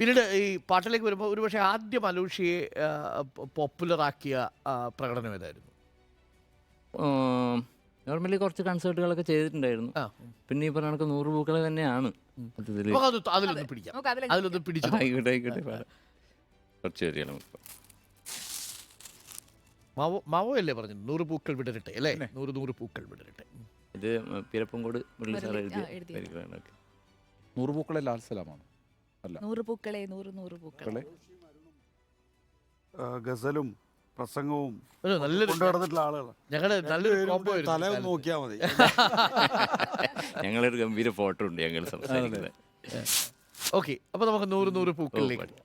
പിന്നീട് ഈ പാട്ടിലേക്ക് വരുമ്പോൾ ഒരുപക്ഷെ ആദ്യം അലൂഷിയെ പോപ്പുലറാക്കിയ പ്രകടനം ഏതായിരുന്നു? നോർമലി കുറച്ച് കൺസേർട്ടുകളൊക്കെ ചെയ്തിട്ടുണ്ടായിരുന്നു. പിന്നെ ഈ പറഞ്ഞ 100 പൂക്കൾ തന്നെയാണ്. അതിലൊന്ന് പിടിച്ചു. ആയിക്കോട്ടെ കുറച്ച് വരികയാണ്. മാവോ അല്ലേ പറഞ്ഞു 100 പൂക്കൾ വിടരട്ടെ അല്ലേ? 100 പൂക്കൾ വിടരട്ടെ. ഇത് പിരപ്പൻകോട് മുരളി സാർ എഴുതിയ 100 പൂക്കളെ ലാൽ സലാമാണ്. അല്ല 100 പൂക്കളെ 100 പൂക്കളെ ഗസലും പ്രസംഗവും നല്ലൊരു കൊണ്ടുനടന്നിട്ടുള്ള ആളുകളാണ്. ഞങ്ങളുടെ നല്ലൊരു കോംബോ തല നോക്കിയാൽ മതി. ഞങ്ങളൊരു ഗംഭീര ഫോട്ടോ ഉണ്ട് ഞങ്ങൾ സംസാരിക്കുന്നത്. ഓക്കെ, അപ്പൊ നമുക്ക് 100 പൂക്കളിലേക്ക്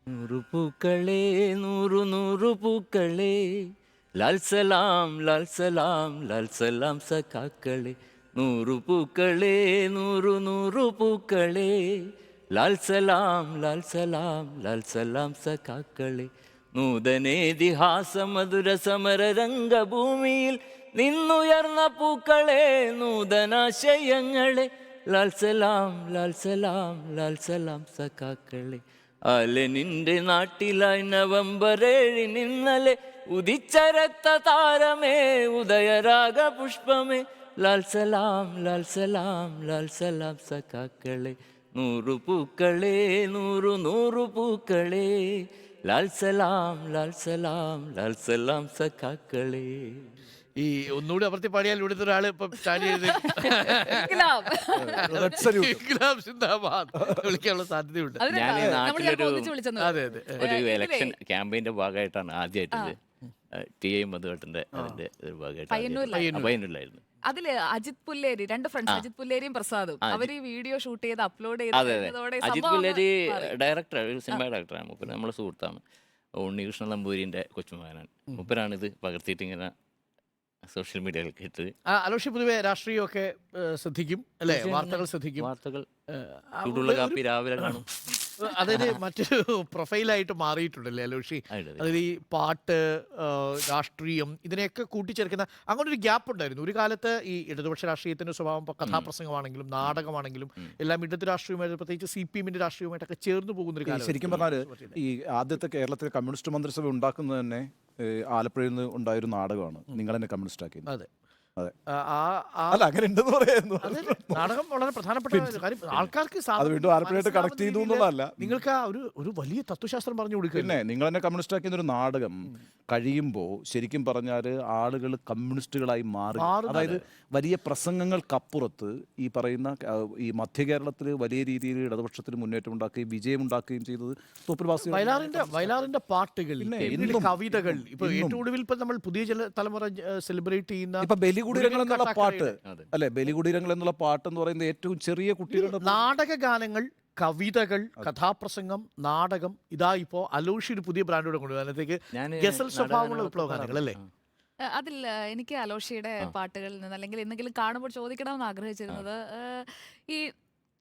100 പൂക്കളെ 100 പൂക്കളെ ലാൽ സലാം ലാൽ സലാം ലാൽ സലാം സഖാക്കളെ 100 പൂക്കളെ 100 പൂക്കളെ ലാൽ സലാം ലാൽ സലാം ലാൽ സലാം സഖാക്കളെ നൂതനേതിഹാസ മധുര സമര രംഗഭൂമിയിൽ നിന്നുയർന്ന പൂക്കളെ നൂതനാശയങ്ങളെ ലാൽ സലാം ലാൽ സലാം ലാൽ സലാം സഖാക്കളെ അലനിന്റെ നാട്ടിലായി നവംബർ 7 ഇന്നലെ ഉദിച്ച രക്ത താരമേ ഉദയരാഗ പുഷ്പമേ ലാൽ സലാം ലാൽ സലാം ലാൽ സലാം സഖാക്കളെ 100 പൂക്കളെ 100 പൂക്കളെ ലാൽ സലാം ലാൽ സലാം ലാൽ സലാം സഖാക്കളെ. ഈ ഒന്നുകൂടി അപ്പുറത്തെ പാടിയാൽ ഇവിടുത്തെ ഒരാള് ഇപ്പൊ സ്റ്റാർട്ട് ചെയ്ത് വിളിക്കാനുള്ള സാധ്യതയുണ്ട്. ഞാൻ ഈ നാട്ടിലൊരു അതെ ഇലക്ഷൻ ക്യാമ്പയിന്റെ ഭാഗമായിട്ടാണ് ആദ്യമായിട്ട് TI മധുവേട്ടന്റെ അതിന്റെ ഒരു ഭാഗമായിട്ട് പയ്യന്നൂരിലായിരുന്നു. അതില് അജിത് പുല്ലേരി, 2 ഫ്രണ്ട്സ്, അജിത് പുല്ലേരിയും പ്രസാദും, അവര് ഈ വീഡിയോ ഷൂട്ട് ചെയ്ത് അപ്ലോഡ് അതെ അജിത് പുല്ലേരി ഡയറക്ടർ, ഒരു സിനിമ ഡയറക്ടറാണ്. മൂപ്പര് നമ്മളെ സുഹൃത്താണ്. ഉണ്ണികൃഷ്ണൻ നമ്പൂരിന്റെ കൊച്ചുമകനാണ്. മൂപ്പരാണ് ഇത് പകർത്തിയിട്ട് ഇങ്ങനെ സോഷ്യൽ മീഡിയയിലൊക്കെ ഇട്ട്. അലോഷി പൊതുവെ രാഷ്ട്രീയമൊക്കെ ശ്രദ്ധിക്കും അല്ലേ? വാർത്തകൾ ശ്രദ്ധിക്കും. വാർത്തകൾ ചൂടുള്ള കാപ്പി രാവിലെ കാണും. അതായത് മറ്റൊരു പ്രൊഫൈലായിട്ട് മാറിയിട്ടുണ്ടല്ലേ അലോഷി? അതായത് ഈ പാട്ട്, രാഷ്ട്രീയം ഇതിനെയൊക്കെ കൂട്ടിച്ചേർക്കുന്ന അങ്ങനെ ഒരു ഗ്യാപ്പ് ഉണ്ടായിരുന്നു ഒരു കാലത്ത്. ഈ ഇടതുപക്ഷ രാഷ്ട്രീയത്തിന്റെ സ്വഭാവം കഥാപ്രസംഗമാണെങ്കിലും നാടകമാണെങ്കിലും എല്ലാം ഇടത് രാഷ്ട്രീയമായിട്ട്, പ്രത്യേകിച്ച് CPM രാഷ്ട്രീയമായിട്ടൊക്കെ ചേർന്ന് പോകുന്ന ഒരു കാലം. ശരിക്കും പറഞ്ഞാൽ ഈ ആദ്യത്തെ കേരളത്തിലെ കമ്മ്യൂണിസ്റ്റ് മന്ത്രിസഭ ഉണ്ടാക്കുന്നത് തന്നെ ആലപ്പുഴയിൽ നിന്ന് ഉണ്ടായൊരു നാടകമാണ് നിങ്ങൾ എന്നെ കമ്മ്യൂണിസ്റ്റ് ആക്കിയത്. അതെ അതെ, അല്ല അങ്ങനെ ഉണ്ടെന്ന് പറയായിരുന്നു. നാടകം വളരെ പ്രധാനപ്പെട്ട കാര്യം. ആൾക്കാർക്ക് വീണ്ടും ആലപ്പുഴയായിട്ട് കണക്ട് ചെയ്തു എന്നുള്ളതല്ല, നിങ്ങൾക്ക് ഒരു വലിയ തത്വശാസ്ത്രം പറഞ്ഞു കൊടുക്കുക. പിന്നെ നിങ്ങൾ എന്നെ കമ്മ്യൂണിസ്റ്റ് ആക്കിയ ഒരു നാടകം കഴിയുമ്പോൾ ശരിക്കും പറഞ്ഞാൽ ആളുകൾ കമ്മ്യൂണിസ്റ്റുകളായി മാറി. അതായത് വലിയ പ്രസംഗങ്ങൾക്കപ്പുറത്ത് ഈ പറയുന്ന ഈ മധ്യ കേരളത്തിൽ വലിയ രീതിയിൽ ഇടതുപക്ഷത്തിന് മുന്നേറ്റം ഉണ്ടാക്കുകയും വിജയമുണ്ടാക്കുകയും ചെയ്തത് തോപ്പിൽ വയലാറിന്റെ പാട്ടുകൾ, കവിതകൾ, ഇപ്പൊ ഏറ്റവും ഒടുവിൽ ഇപ്പൊ നമ്മൾ പുതിയ തലമുറ സെലിബ്രേറ്റ് ചെയ്യുന്ന ഇപ്പൊ ബലികുടീരങ്ങൾ എന്നുള്ള പാട്ട് അല്ലെ, ബലികുടീരങ്ങൾ എന്നുള്ള പാട്ട് എന്ന് പറയുന്നത് ഏറ്റവും ചെറിയ കുട്ടികളുടെ നാടക ഗാനങ്ങൾ, കവിതകൾ, കഥാപ്രസംഗം, നാടകം. ഇതാ ഇപ്പോ അലോഷി ഒരു പുതിയ ബ്രാൻഡോടെ കൊണ്ടുവരുന്നതിലേക്ക് ഗസൽ സ്വഭാവമുള്ള വിപ്ലവ ഗാനങ്ങൾ അല്ലേ? അതിൽ എനിക്ക് അലോഷിയുടെ പാട്ടുകളിൽ നിന്ന് അല്ലെങ്കിൽ എന്തെങ്കിലും കാണുമ്പോൾ ചോദിക്കണമെന്ന് ആഗ്രഹിച്ചിരുന്നത്, ഈ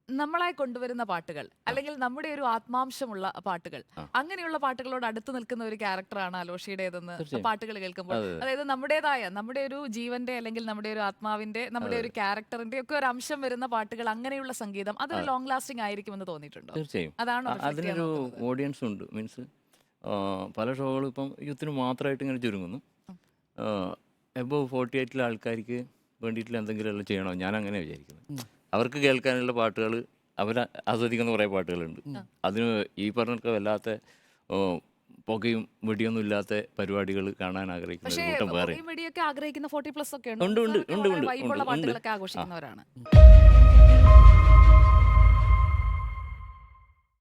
നമ്മളായി കൊണ്ടുവരുന്ന പാട്ടുകൾ അല്ലെങ്കിൽ നമ്മുടെ ഒരു ആത്മാംശമുള്ള പാട്ടുകൾ, അങ്ങനെയുള്ള പാട്ടുകളോട് അടുത്ത് നിൽക്കുന്ന ഒരു ക്യാരക്ടറാണ് അലോഷിയുടേതെന്ന് പാട്ടുകൾ കേൾക്കുമ്പോൾ. അതായത് നമ്മുടേതായ, നമ്മുടെ ഒരു ജീവന്റെ അല്ലെങ്കിൽ നമ്മുടെ ഒരു ആത്മാവിന്റെ, നമ്മുടെ ഒരു ക്യാരക്ടറിന്റെ ഒക്കെ ഒരു അംശം വരുന്ന പാട്ടുകൾ, അങ്ങനെയുള്ള സംഗീതം അതൊരു ലോങ് ലാസ്റ്റിംഗ് ആയിരിക്കുമെന്ന് തോന്നിയിട്ടുണ്ടോ? തീർച്ചയായും അതാണ് അതിനൊരു ഓഡിയൻസ് ഉണ്ട്. മീൻസ് പല ഷോകളും ഇപ്പം യൂത്തിന് മാത്രമായിട്ട് ഇങ്ങനെ ചുരുങ്ങുന്നു. എബോവ് 48 ആൾക്കാർക്ക് വേണ്ടിയിട്ടുള്ള എന്തെങ്കിലും ചെയ്യണോ, ഞാൻ അങ്ങനെ വിചാരിക്കുന്നത്. അവർക്ക് കേൾക്കാനുള്ള പാട്ടുകൾ, അവർ ആസ്വദിക്കുന്ന കുറേ പാട്ടുകളുണ്ട്. അതിന് ഈ പറഞ്ഞൊക്കെ വല്ലാത്ത പുകയും വെടിയൊന്നും ഇല്ലാത്ത പരിപാടികൾ കാണാൻ ആഗ്രഹിക്കുന്ന കൂട്ടം വേറെ ആഗ്രഹിക്കുന്ന 40+ ഒക്കെ ഉണ്ട്. ആഘോഷിക്കുന്നവരാണ്.